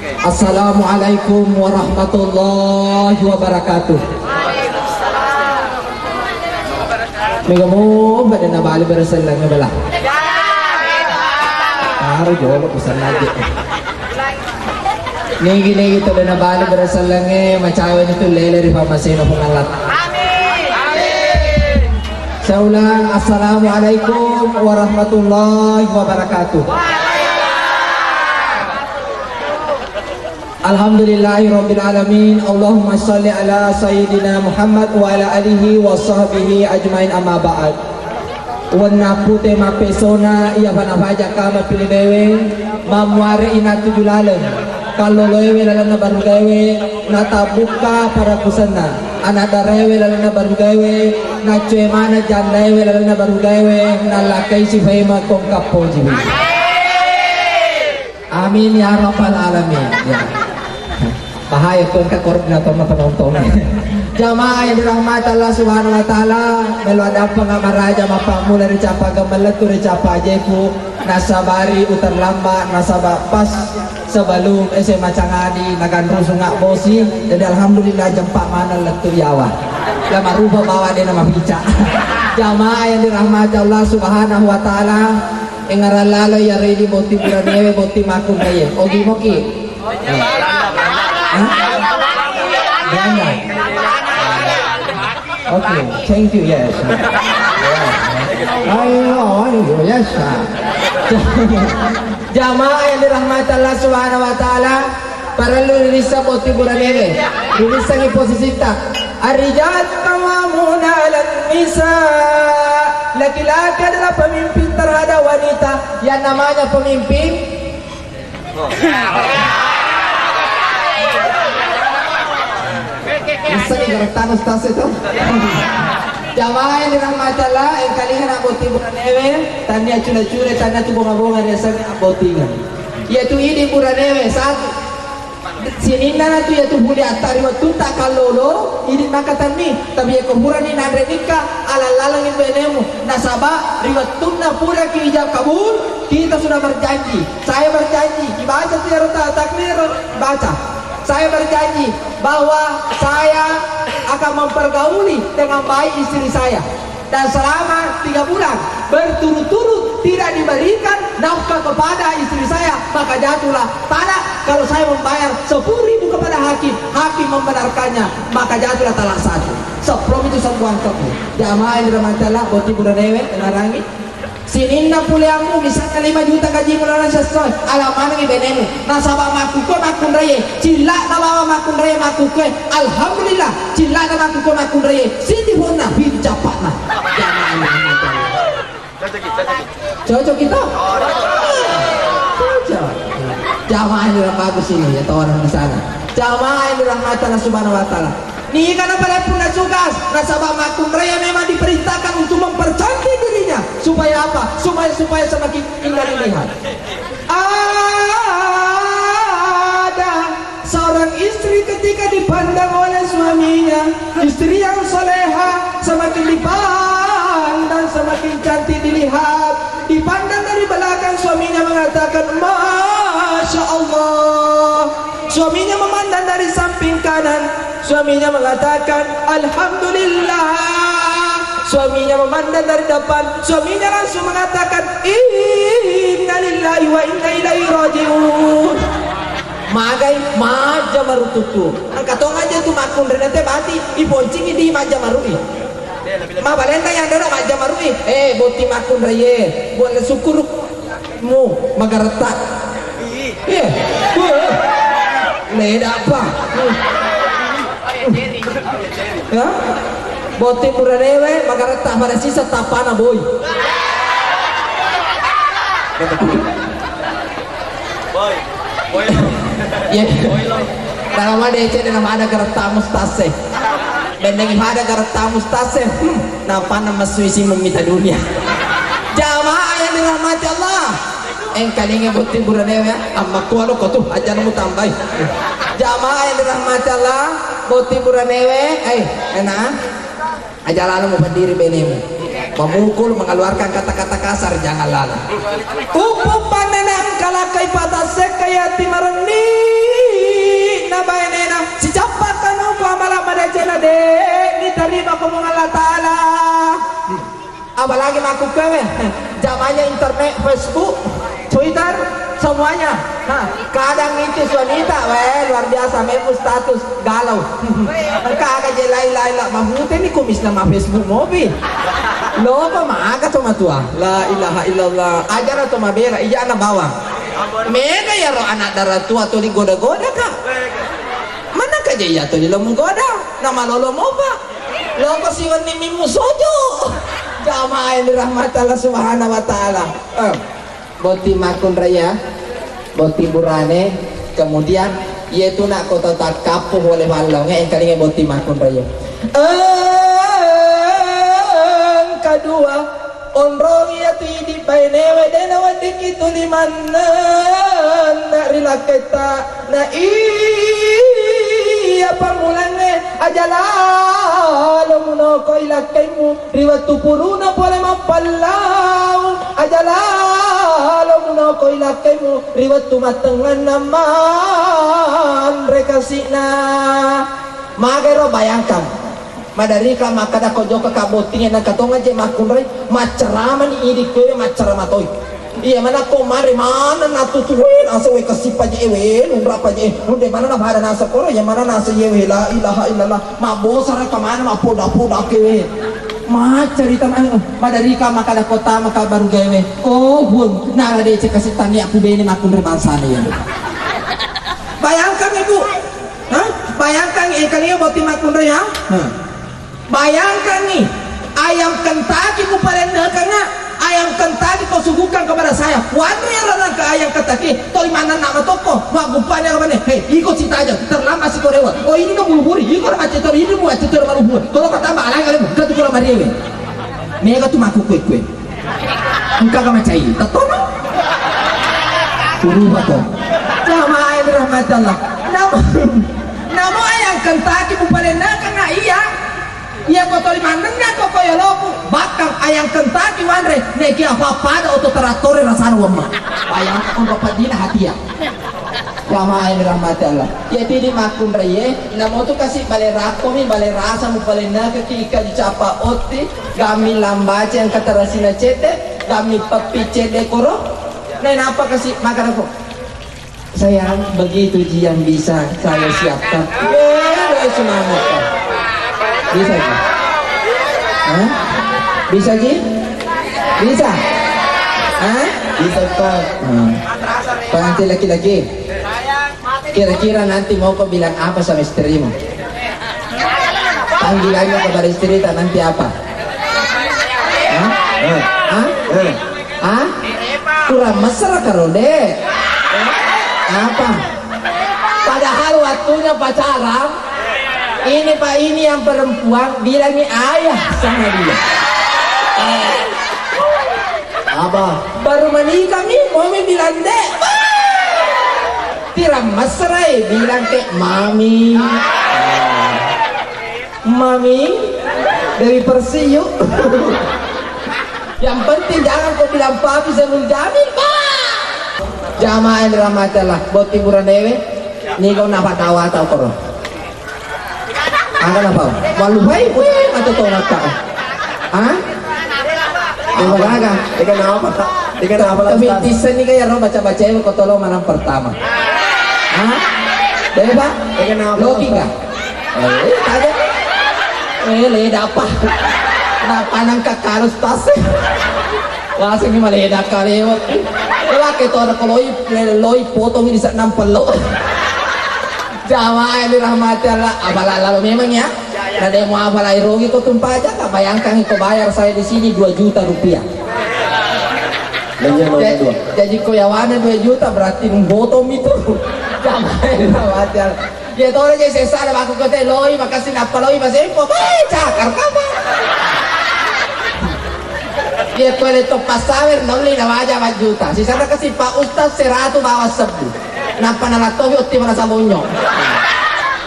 Assalamualaikum warahmatullahi wabarakatuh. Mega mo ba na bali berasal lang bala? Araw jolo pesan lagi. Nigi to na bali berasal lang macawan itu lele ri pamaseno pengalat. Saya ulang, Assalamualaikum warahmatullahi wabarakatuh. Alhamdulillahirabbil alamin. Allahumma shalli ala sayyidina Muhammad wa ala alihi wa sahbihi ajmain, amma ba'd. Wana pute ma pesona iya bana baja kama pilidewe mamware ina tujulalan. Kalau loewe lalana baru gawe natabuka para kusana anak darewe lalana baru gawe na cuy mana jandawe lalana baru gawe na lakai si fema kong kapo jibi. Amin ya rabbal alamin. Ya. Bahaya tuh ke koordinator penonton. Jamaah yang dirahmati Allah Subhanahu wa taala, melu ada pengamaraja mapamula dari capa gamaletu dari capa jeku nasabari utar lamba nasaba pas sebelum SMA Cangadi nagandro sunga bosi. Jadi alhamdulillah jempak mana letu yawa. Lama rupa bawa dia nama bica. Jamaah yang dirahmati Allah Subhanahu wa taala, engaran lalo ya ready boti buranewe boti makun kaya. Ogi moki. Okay, thank you. Yes. Ayo, yes. Jamaah yang dirahmati Allah Subhanahu wa taala, para lulisa boti buranewe. Lulisa di posisi tak. Ar-rijal qawwamuna 'alan nisa. Laki-laki adalah pemimpin terhadap wanita. Yang namanya pemimpin bisa digarapkan ustaz itu. Jamaah yang dirahmati Allah, yang kalian aboti buranewe, tanya cula-cula, tanya tu bunga-bunga rasa abotingan. Yaitu ini buranewe satu. Sini nana tu yaitu boleh atari waktu tak kalolo, ini maka tani, tapi ya kumurani nandre nikah, ala-lalang yang benemu, nasabah, riwat tunna pura kijab kabul, kita sudah berjanji, saya berjanji, dibaca tiada takbir, baca. Saya berjanji bahwa saya akan mempergauli dengan baik istri saya, dan selama 3 bulan berturut-turut tidak diberikan nafkah kepada istri saya, maka jatuhlah talak. Kalau saya membayar 10.000 kepada hakim, hakim membenarkannya, maka jatuhlah talak 1. Seprom itu sebuah kepu. Jamaah yang dirahmati Allah, boti buranewe narangi. Sinin na puliamu misalnya 5 juta gaji mulana sesuai alaman ngi benemu nasabah makuko makun raya cila na bawa makun raya makuko alhamdulillah cila na makuko makun raya sini pun na bicapak na cocok kita cocok. Jamaah yang dirahmati bagus ini ya orang di sana. Jamaah yang dirahmati Allah Subhanahu wa taala. Nih karena pada pun sukas nasabah makun raya memang diperintahkan untuk mempercantik dirinya supaya apa? Supaya semakin indah dilihat. Ada seorang istri ketika dipandang oleh suaminya, istri yang soleha semakin dipandang semakin cantik dilihat. Dipandang dari belakang suaminya mengatakan Masya Allah. Suaminya memandang dari samping kanan, suaminya mengatakan Alhamdulillah. Suaminya memandang dari depan, suaminya langsung mengatakan Inna lillahi wa inna ilaihi raji'un. Magai maja marututu. Angkatong aja tuh makun renate bati iponcing di maja marui. Ma balenda yang ada maja marui. Boti makun reye, boleh syukur mu magarata. Iya. Leda apa? Ya? Boti buranewe magarata pada sisa tapana boy. Boy. Ya. Nama DC dan nama ada garata mustase. Dan dengan ada garata mustase, nama suisi meminta dunia. Jamaah yang dirahmati Allah. Engkalinya boti buranewe amma kualo kotu aja namu tambah. Jamaah yang dirahmati Allah, boti buranewe, enak. Aja lalu mau berdiri benemu, memukul, mengeluarkan kata-kata kasar, jangan lalu. Upuk panenang kalakai pada sekayati mareni. apalagi aku kewe zamannya internet, Facebook, Twitter, semuanya. Kadang itu wanita, luar biasa, memang status galau. Kagak je lain-lain lah, mamute ni kumis nama Facebook mobil. Loba maaga cuma tua. La ilaha illallah. Ajar atau mabera, iya anak bawang. Mega ya roh anak darah tua tuh digoda-goda kak. Mana kaja ya tuh di lomong goda. Nama lolo moba. Loba siwan ni mimu sojo. Jamaah yang dirahmati Allah subhanahu wa ta'ala. Boti makun raya, boti burane, kemudian yaitu nak kota tak kapuh oleh walongnya yang kalinya boti makun raya. Kedua, onrong yaitu di painewe dena wadik itu di mana nak rilaketa na iya pamulane ajalah lomuno ko ilakaimu riwatu puruna pole mapalau ajalah lomuno ko ilakaimu riwatu matengan naman rekasina magero bayangkan madari ka makada ko joka kabotingan na katonga je makunre macaraman ini ko macaramatoy. Iya mana ko mari mana natutuin asa we kasipa je ewe umra pa je unde mana na bhara nasa koro ya mana nasa yewe la ilaha illallah ma bosara ka mana ma poda ke ma cerita madari ka makada kota maka baru gawe oh bun nara de kasih tani aku bene makunre bansane ya. Bayangkan ibu, bayangkan kalian boti makunre ya. Bayangkan nih ayam Kentucky ku paling karena ayam Kentucky kau suguhkan kepada saya. Waduh yang larang ke ayam Kentucky toli mana nama toko wah gupanya kemana hei ikut cerita aja terlambat si korewa oh ini no buru-buru ikut macet tori ini buat cetor baru buat kalau kata mbak alay kalian kata kalau mariwe mereka tuh maku kue engkau kama cai tatono turu bato jamaah yang dirahmati Allah namun ayam Kentucky ku paling karena iya kotori manengnya kok koyo loku bakang ayam Kentucky wanre neki apa pada auto traktor rasana wama ayam kon bapak dina hati ya jamaah yang dirahmati Allah ya di makun reye namo tu kasih bale rakomi bale rasa mu bale naga kika dicapa oti gami lambace yang kata rasina cete gami papi cede koro nah apa kasih makan aku sayang begitu ji yang bisa saya siapkan semangat bisa Ji? Bisa Ji? Bisa? Bisa Pak. Nanti laki-laki kira-kira nanti mau kau bilang apa sama istrimu? Panggilannya kepada istri tak nanti apa? Kurang mesra karode apa? Padahal waktunya pacaran ini Pak ini yang perempuan bilangnya ayah sama dia apa baru menikah nih mau bilang dek tiram mesrai bilang ke mami mami dari Persiu yang penting jangan kau bilang papi sebelum jamin Pak jamaah yang dirahmati Allah buat hiburan dewe nih kau napa tawa atau koro angkat apa? Malu baik, atau tau nak? Bagaimana? Ikan apa? Ikan apa? Tapi desain ni kaya orang baca-baca yang kau tolong malam pertama. Dari pak? Ikan apa? Loki ka? Tanya. Leda apa? Kenapa nang kakarus tas? Langsung ni maleda kalewat. Wala kita orang kalau loi potong ini saat nampel lo. Jamaah yang dirahmati Allah apalah lalu memang ya ada yang mau apalah rugi kau tumpah aja tak bayangkan kau bayar saya di sini 2 juta rupiah jadi kau yawannya 2 juta berarti membotong itu jamaah yang dirahmati Allah dia tahu aja saya salah aku kata loi makasih apa loi masih info cakar kapan dia kau itu pasawer nolli na aja 4 juta si sana kasih Pak Ustaz 100 bawa sebu napa nalatohi otti mana sabunyo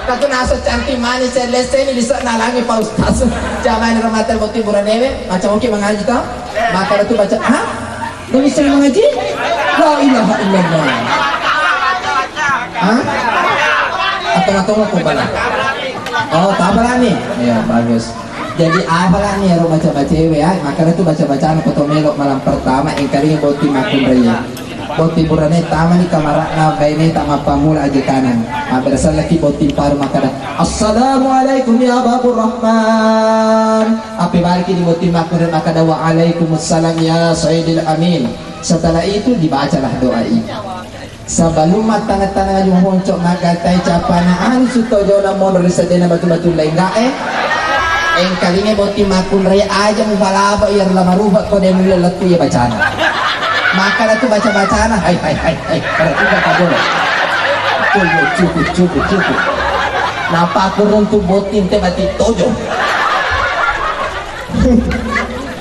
Katu nasa cantik manis selesai ini bisa nalangi Pak Ustaz jamaah yang dirahmati Allah hiburan dewe macam oke mengaji tau maka itu baca Gak bisa mengaji? La ilaha illallah atau mau kembali oh tak nih ya bagus Jadi apalah nih ro baca-baca cewek ya. Makanya tuh baca-bacaan foto melok malam pertama yang kali boti makun raya. Boti burane tama ni kamarakna baine tama pamula aja kanan. Berasal lagi boti paru makada. Assalamualaikum ya babur rahman. Api balik di boti makun makada wa alaikumussalam ya sayyidil amin. Setelah itu dibacalah doa ini. Sebelum tanga-tanga yung honcok magatay capanaan sutojo na mo risadena batu-batu lengga Eng kalinya boti makun raya aja mu balaba iar lamaruba ko dem lelatu ya bacana. Maka itu baca-bacana hai para tiga kabolo. Cukup. Napa kurun tu botin te bati tojo.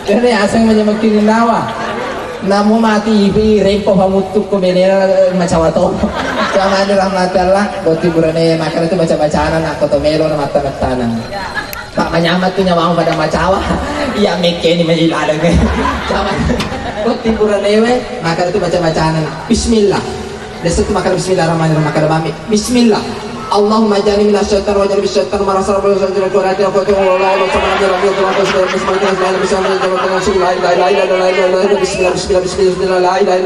Jadi asing menyemakin nawa. Namu mati ibi rempo pamutuk ko benera macawato. Jangan dirahmatillah boti burane maka itu baca-bacana nak kotomelo na mata-matanan. Tak menyamat tuh nyawang pada macawa. Iya meke ni menjiladan ke. Jangan. Boti burane maka itu baca-bacaan. Bismillah. Desa tu makan bismillahirrahmanirrahim makan bami. Bismillah. Allahumma jani minasyaitan wa jani bisyaitan ma rasara wa sajra wa rati wa qatu wa la ilaha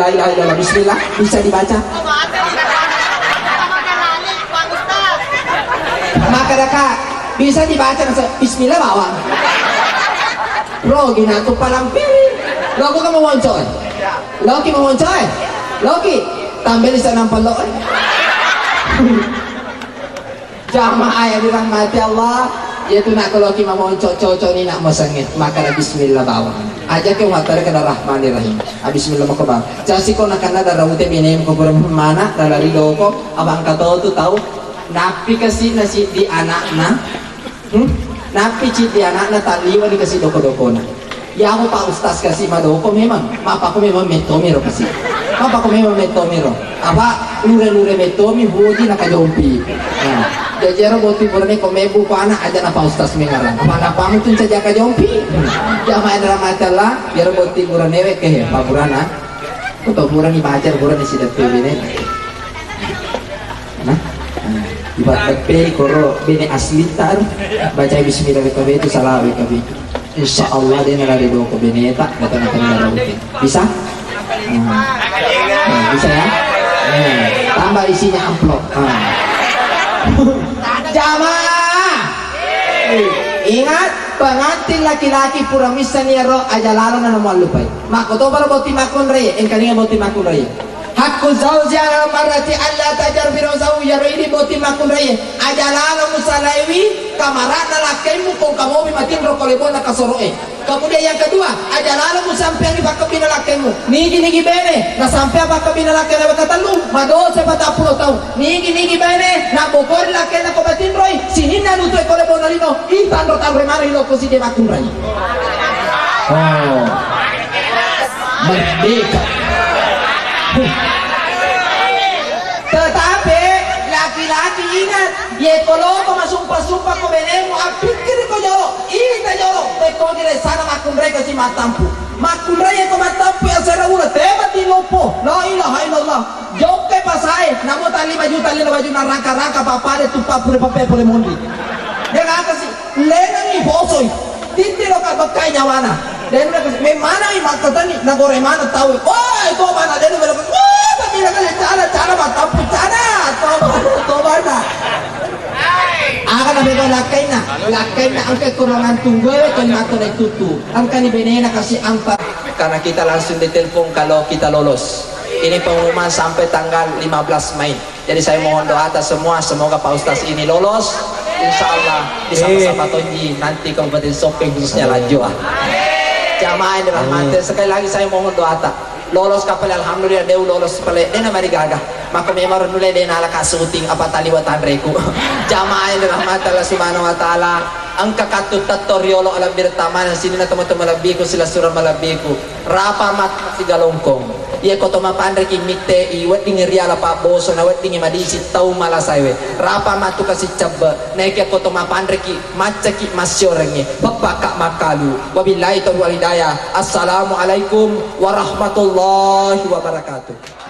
illa anta wa bismillah bismillah bisa dibaca. Maka Kak bisa dibaca bismillah bawang. Rogi na tu palang pilih. Logo ka mamoncoy. Loki mamoncoy. Loki tambah di sana palo. Jamaah yang dirahmati Allah, yaitu nak kalau kita mau cocok ni nak masangit, maka bismillah bawang. Aja ke watar ke rahmanirrahim. Bismillah makabang. Jadi kau nak kena darah mute binem kau mana dari loko, abang kata tu tahu. Napi kasih nasi di anakna, napi cit di anakna taliwa dikasih doko-dokona. Ya aku Pak Ustaz kasih madoko memang, mapa aku memang metomiro kasih. Mapa aku memang metomiro. Apa lure-lure metomi hoji nak kajompi. Jajaro boti burane komebu ko anak aja na Pak Ustaz mengarang. Apa pamu tun saja kajompi. Jamaah rahmatullah, jaro boti burane we ke Pak Burana. Untuk burani bajar burani sidat bene. Nah. Ibarat pe koro bene aslitar baca bismillah itu salah we Insya Allah dia ngelari dua ke beneta datang darah bisa? Bisa ya? Tambah isinya amplop. Jamaah ingat pengantin laki-laki pura misaniero aja lalu na namual lupai makoto para boti makun raya engkalinga boti makun raya hakku zawji ala marati alla tajar firausahu yaro ini boti makun raya aja lalu musalaiwi kamarana lakaimu kong kamu bimatin rokolebo na kasoroe. Kemudian yang kedua aja lalu sampai ni pakabina lakaimu nigi bene na sampai pakabina lakai na kata lu mado sepat 10 tahun nigi bene na bokor lakai na kobatin roy sini na nuto kolebo na lino itan rotan remano iloko si de makun raya. Oh merdeka. Tetapi laki-laki ingat ye koloko masumpah-sumpah ko benemu apikir ko jolo ita jolo beko dire sana makun raya si matampu makun raya ko matampu asara ula tema tilopo la ilaha illallah jokke pasai namo tali maju na rangka-rangka papare tupa pure pape pole mondi dia kata si lena ni bosoi titiro ka bakai nyawana dan memana i makatani nagore mana tahu oh itu mana dia belum tapi cara matampu cara tobana akan ada lakai na ang kekurangan tunggal kan nato na tutu ang kanibene na kasi angka karena kita langsung ditelepon kalau kita lolos ini pengumuman sampai tanggal 15 Mei jadi saya mohon doa atas semua semoga Pak Ustaz ini lolos insya Allah bersama-sama Tonji nanti Kabupaten Sopeng khususnya Lanjo jamaah yang dirahmati sekali lagi saya mohon doa tak lolos kapal alhamdulillah deu lolos pale dena mari gagah maka memang nule dena ala kasuting apa tali watan reku jamaah yang dirahmati Allah subhanahu wa taala angka katut tatoriolo alam birtaman sini na teman-teman labiku sila surah malabiku rapa mat si galongkong ia koto mapandre ki mikte i wedding riala pa boso na wedding madisi tau malasaiwe rapa matu kasi cabba naik koto mapandre ki maca ki masyorenge babaka makalu wabillahi taufiq wal hidayah assalamu alaikum warahmatullahi wabarakatuh.